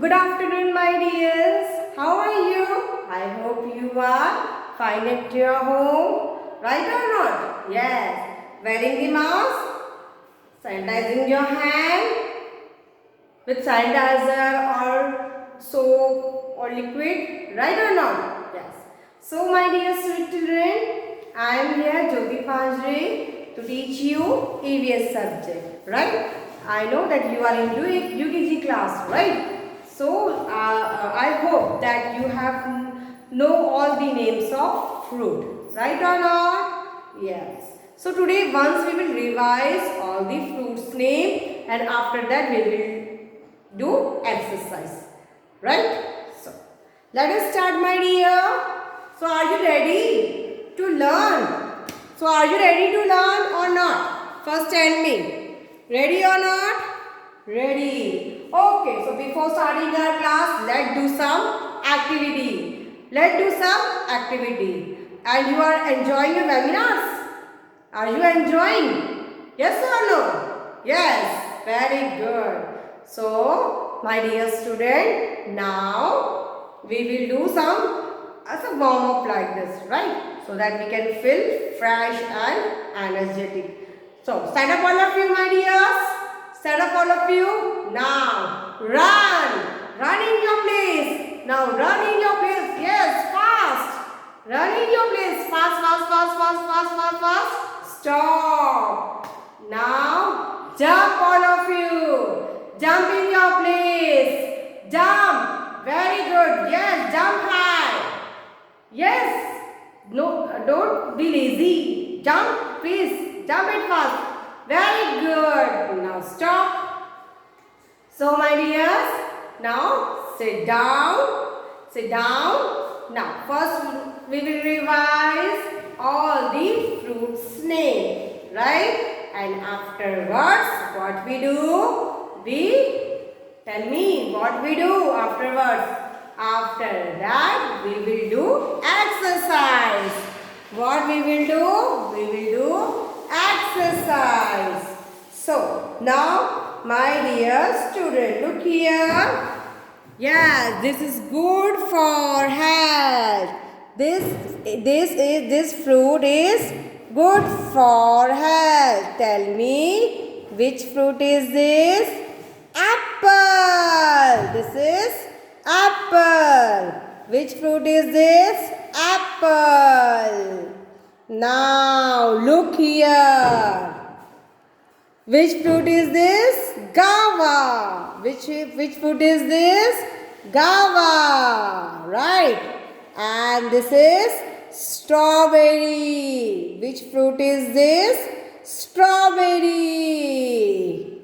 Good afternoon, my dears. How are you? I hope you are fine at your home. Right or not? Yes. Wearing the mask, sanitizing your hand with sanitizer or soap or liquid. Right or not? Yes. So, my dear sweet children, I am here, Jyoti Panjre, to teach you EVS subject. Right? I know that you are in UKG class, right? So, I hope that you have know all the names of fruit, right or not? Yes. So, today once we will revise all the fruits name and after that we will do exercise, right? So, let us start, my dear. So, are you ready to learn? So, are you ready to learn or not? First tell me, ready or not? Ready. Okay, so before starting our class, let's do some activity. Let's do some activity. And you are enjoying your webinars? Are you enjoying? Yes or no? Yes, very good. So, my dear student, now we will do some as a warm up like this, right? So that we can feel fresh and energetic. So, stand up all of you, my dears. Stand up all of you. Now, run. Run in your place. Now, run in your place. Yes, fast. Run in your place. Fast, fast, fast, fast, fast, fast, fast. Stop. Now, jump all of you. Jump in your place. Jump. Very good. Yes, jump high. Yes. No, don't be lazy. Jump, please. Jump it fast. Very good. Now stop. So my dears, now sit down. Sit down. Now first we will revise all the fruits name, right? And afterwards, what we do? Tell me what we do afterwards. After that, we will do exercise. What we will do? We will do exercise. So, now my dear student, look here. Yes, this is good for health. This fruit is good for health. Tell me, which fruit is this? Apple. This is apple. Which fruit is this? Apple. Now look here. Which fruit is this? Guava. Which fruit is this? Guava. Right. And this is strawberry. Which fruit is this? Strawberry.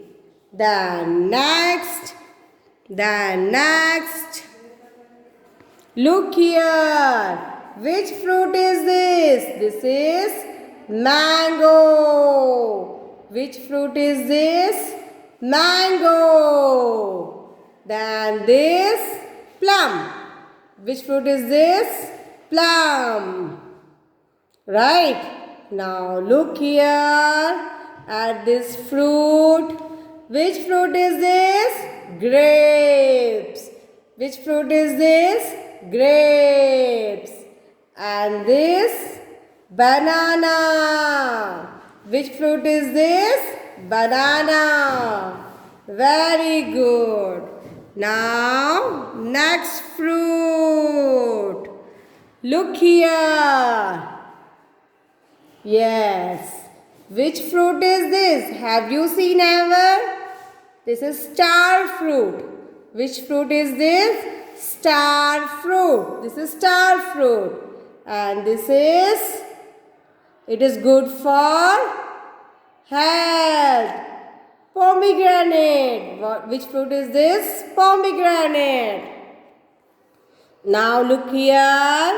The next. Look here. Which fruit is this? This is mango. Which fruit is this? Mango. Then this plum. Which fruit is this? Plum. Right. Now look here at this fruit. Which fruit is this? Grapes. Which fruit is this? Grapes. And this banana. Which fruit is this? Banana. Very good. Now, next fruit. Look here. Yes. Which fruit is this? Have you seen ever? This is star fruit. Which fruit is this? Star fruit. This is star fruit. And it is good for health. Pomegranate. Which fruit is this? Pomegranate. Now look here.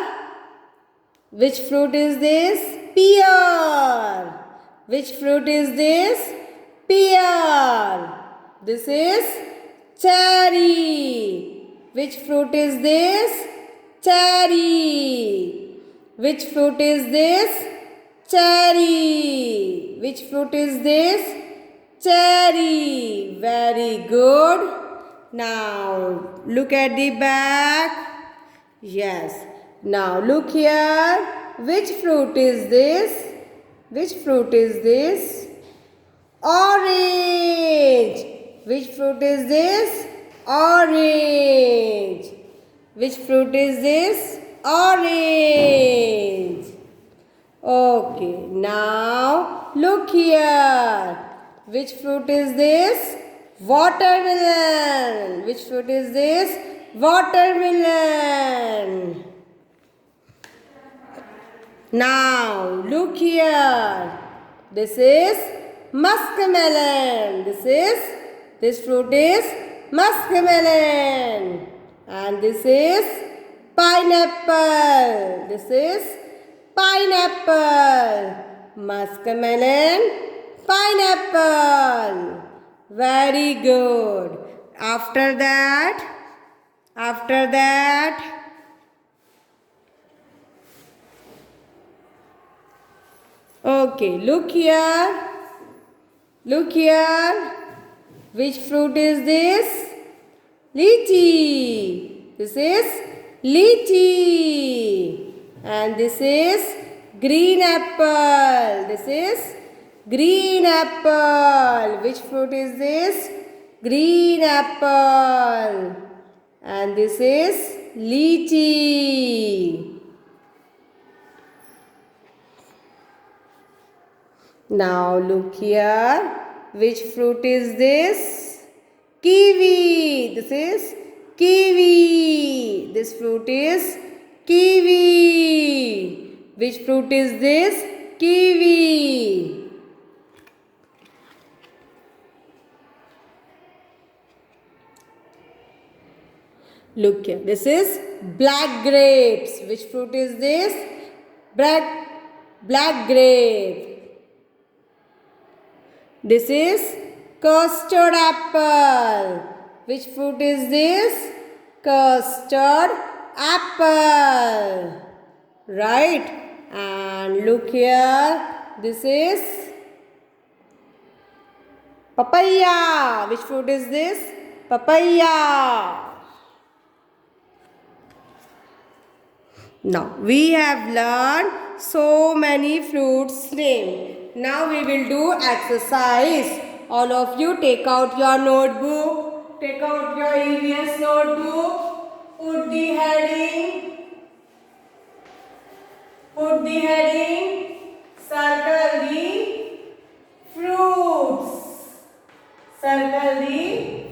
Which fruit is this? Pear. Which fruit is this? Pear. This is cherry. Which fruit is this? Cherry. Which fruit is this? Cherry. Which fruit is this? Cherry. Very good. Now look at the back. Yes. Now look here. Which fruit is this? Which fruit is this? Orange. Which fruit is this? Orange. Which fruit is this? Orange. Okay, now look here. Which fruit is this? Watermelon. Which fruit is this? Watermelon. Now look here. This is muskmelon. This fruit is muskmelon. And this is pineapple. This is pineapple. Muskmelon, pineapple. Very good. After that, okay, look here. Look here. Which fruit is this? Lychee. This is lychee. And this is green apple. This is green apple. Which fruit is this? Green apple. And this is lychee. Now look here. Which fruit is this? Kiwi. This is kiwi. This fruit is kiwi. Which fruit is this? Kiwi. Look here. This is black grapes. Which fruit is this? Black grape. This is custard apple. Which fruit is this? Custard apple. Right? And look here. This is papaya. Which fruit is this? Papaya. Now we have learned so many fruits name. Now we will do exercise. All of you take out your notebook. Take out your EVS notebook. Put the heading. Circle the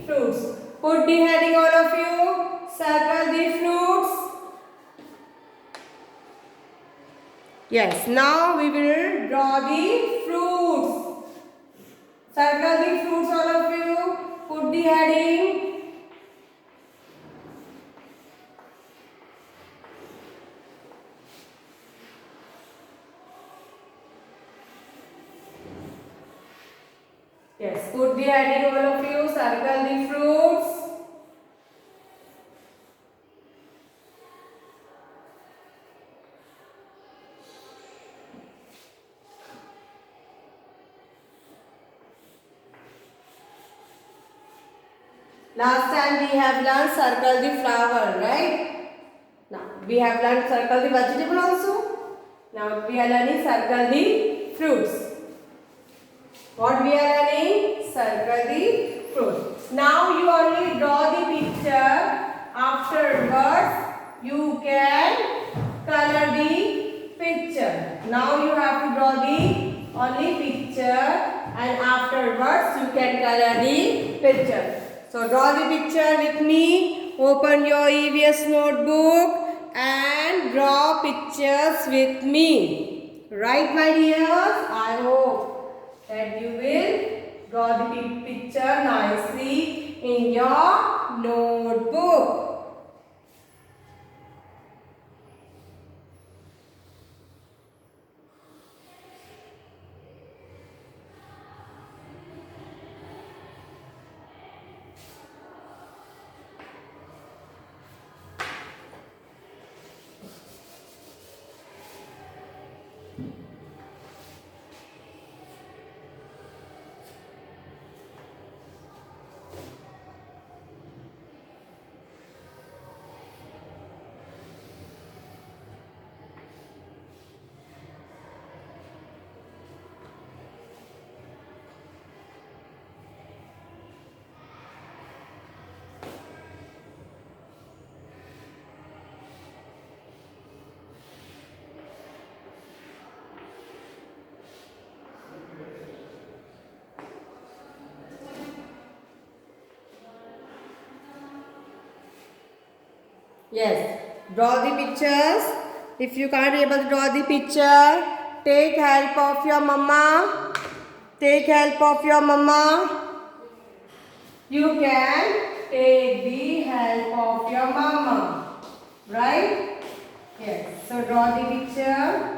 fruits. Put the heading, all of you. Circle the fruits. Yes, now we will draw the fruits. Circle the fruits, all of you. Put the heading. Yes, put the heading, all of you. Circle the fruits. Last time we have learned circle the flower, right? Now we have learned circle the vegetable also. Now we are learning circle the fruits. What we are learning? Circle the fruit. Now you only draw the picture. Afterwards you can color the picture. Now you have to draw the only picture and afterwards you can color the picture. So draw the picture with me. Open your EVS notebook and draw pictures with me. Right, my dears? I hope that you will draw the picture nicely in your notebook. Yes. Draw the pictures. If you can't able to draw the picture, take help of your mama. Take help of your mama. You can take the help of your mama. Right? Yes. So draw the picture.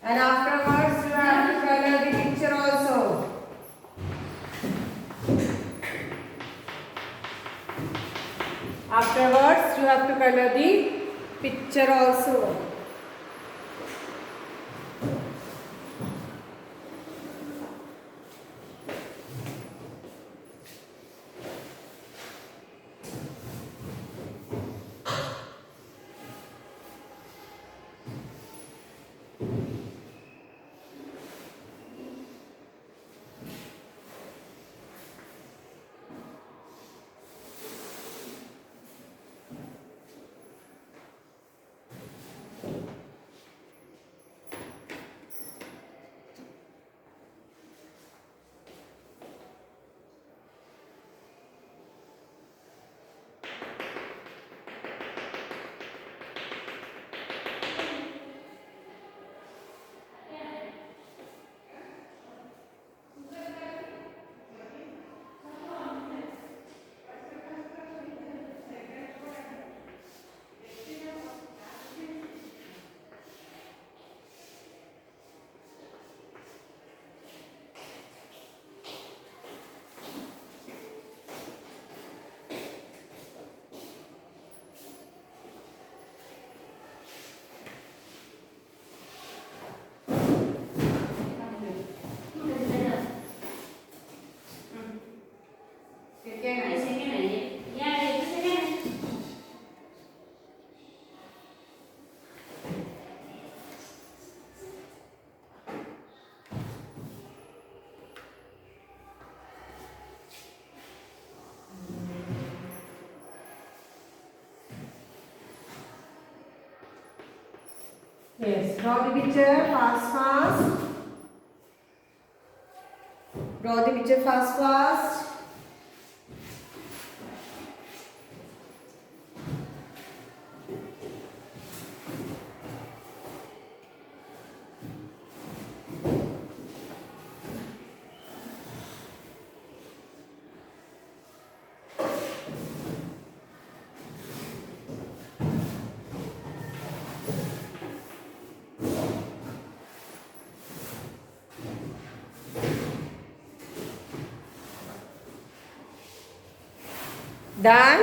And afterwards you have to color the picture also. Afterwards you have to color the picture also. Yes, draw the picture fast. Draw the picture fast. Done?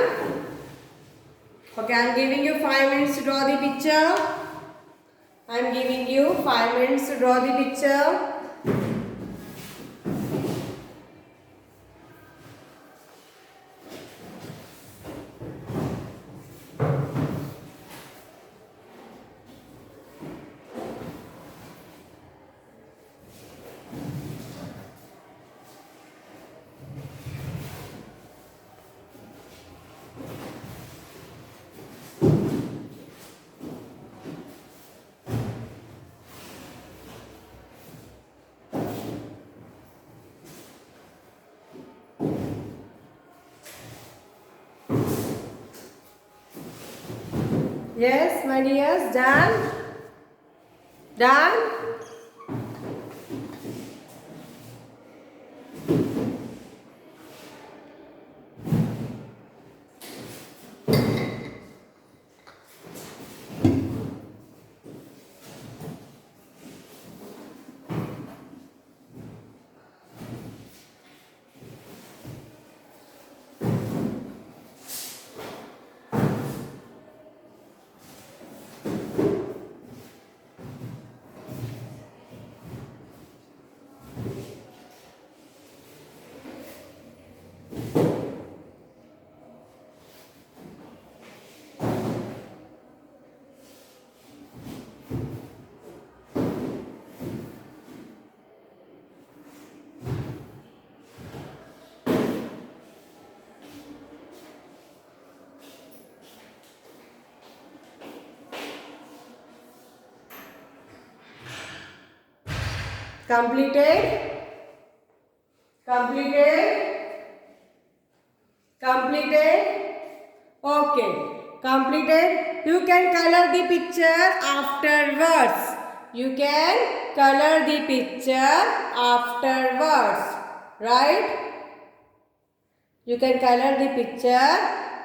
Okay, I am giving you 5 minutes to draw the picture. I am giving you 5 minutes to draw the picture. Yes, my dears, done? Done? Completed? Completed? Completed? Okay. Completed? You can color the picture afterwards. You can color the picture afterwards. Right? You can color the picture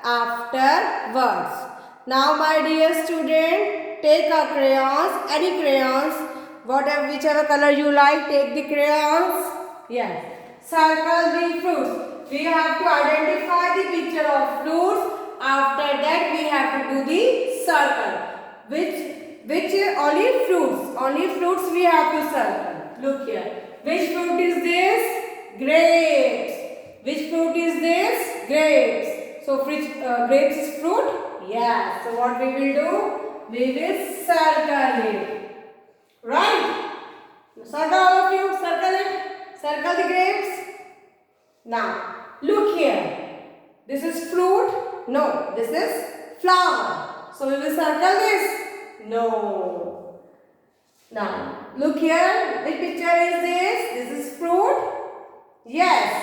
afterwards. Now my dear student, take a crayons, any crayons, whatever, whichever color you like, take the crayons. Yes. Circle the fruits. We have to identify the picture of fruits. After that we have to do the circle. Which only fruits. Only fruits we have to circle. Look here. Which fruit is this? Grapes. Which fruit is this? Grapes. So grapes is fruit? Yeah. So what we will do? We will circle it. Right? Circle all of you. Circle it. Circle the grapes. Now, look here. This is fruit? No. This is flower. So we will circle this? No. Now, look here. Which picture is this? This is fruit? Yes.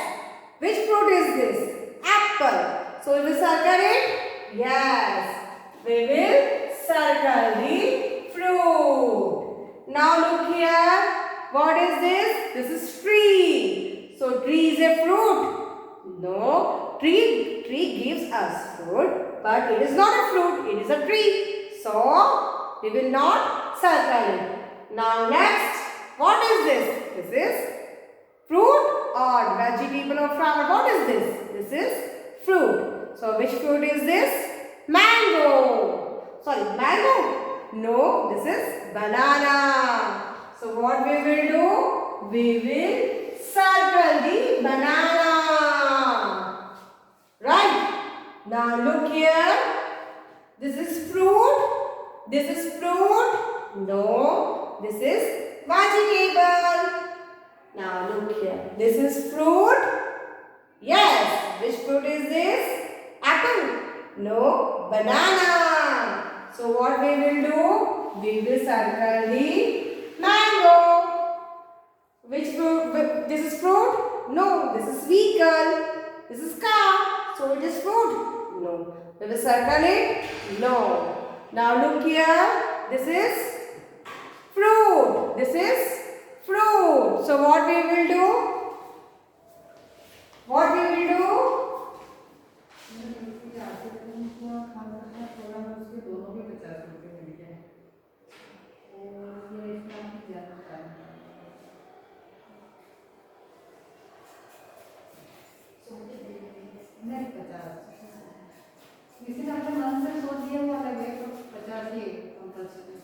Which fruit is this? Apple. So we will circle it? Yes. We will circle the fruit. Now look here. What is this? This is tree. So tree is a fruit? No. Tree gives us fruit, but it is not a fruit. It is a tree. So we will not circle it. Now next. What is this? This is fruit or vegetable or flower. What is this? This is fruit. So which fruit is this? Mango. Sorry, mango? No, this is banana. So what we will do? We will circle the banana. Right? Now look here. This is fruit. This is fruit. No, this is vegetable. Now look here. This is fruit. Yes. Which fruit is this? Apple. No. Banana. So what we will do? We will circle the mango. Which fruit? This is fruit? No. This is vehicle. This is car. So it is fruit? No. We will circle it? No. Now look here. This is fruit. This is fruit. So what we will do? What we will do? किसी ने अपने मन से सोच दिया हुआ लगे तो 50 ही compulsory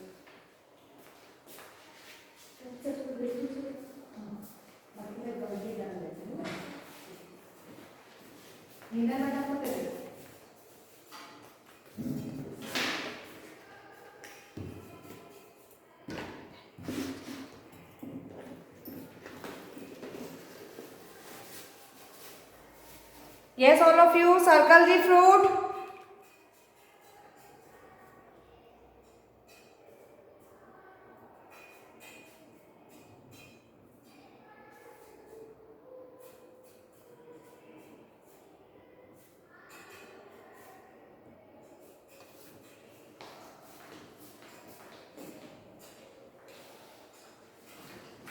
Yes, all of you circle the fruit.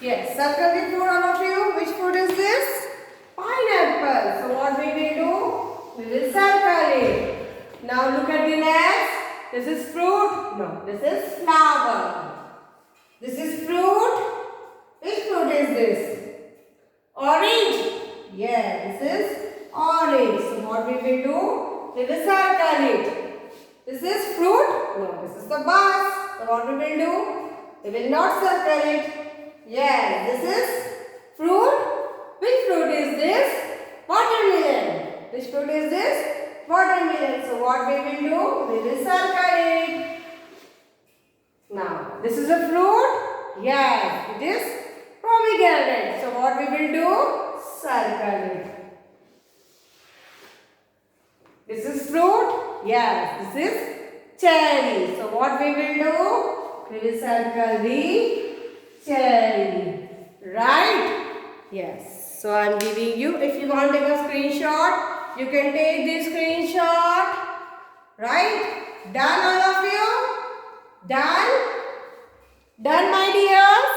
Yes, circle the fruit, all of you. Which fruit is this? Pineapple. So what we will do? We will circle it. Now look at the next. This is fruit. No, this is flower. This is fruit. Which fruit is this? Orange. Yeah, this is orange. So what we will do? We will circle it. This is fruit. No, this is the bus. So what we will do? We will not circle it. Yes, this is fruit. Which fruit is this? Watermelon. Which fruit is this? Watermelon. So what we will do? We will circle it. Now, this is a fruit. Yes, it is pomegranate. So what we will do? Circle it. This is fruit. Yes, this is cherry. So what we will do? We will circle the cherry. Right? Yes. So I am giving you, if you want to take a screenshot, you can take this screenshot. Right? Done all of you? Done? Done my dears?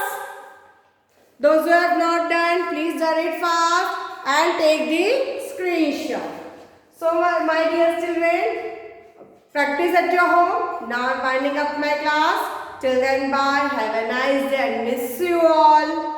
Those who have not done, please done it fast and take the screenshot. So my dear children, practice at your home. Now I am winding up my class. Till then, bye. Have a nice day and miss you all.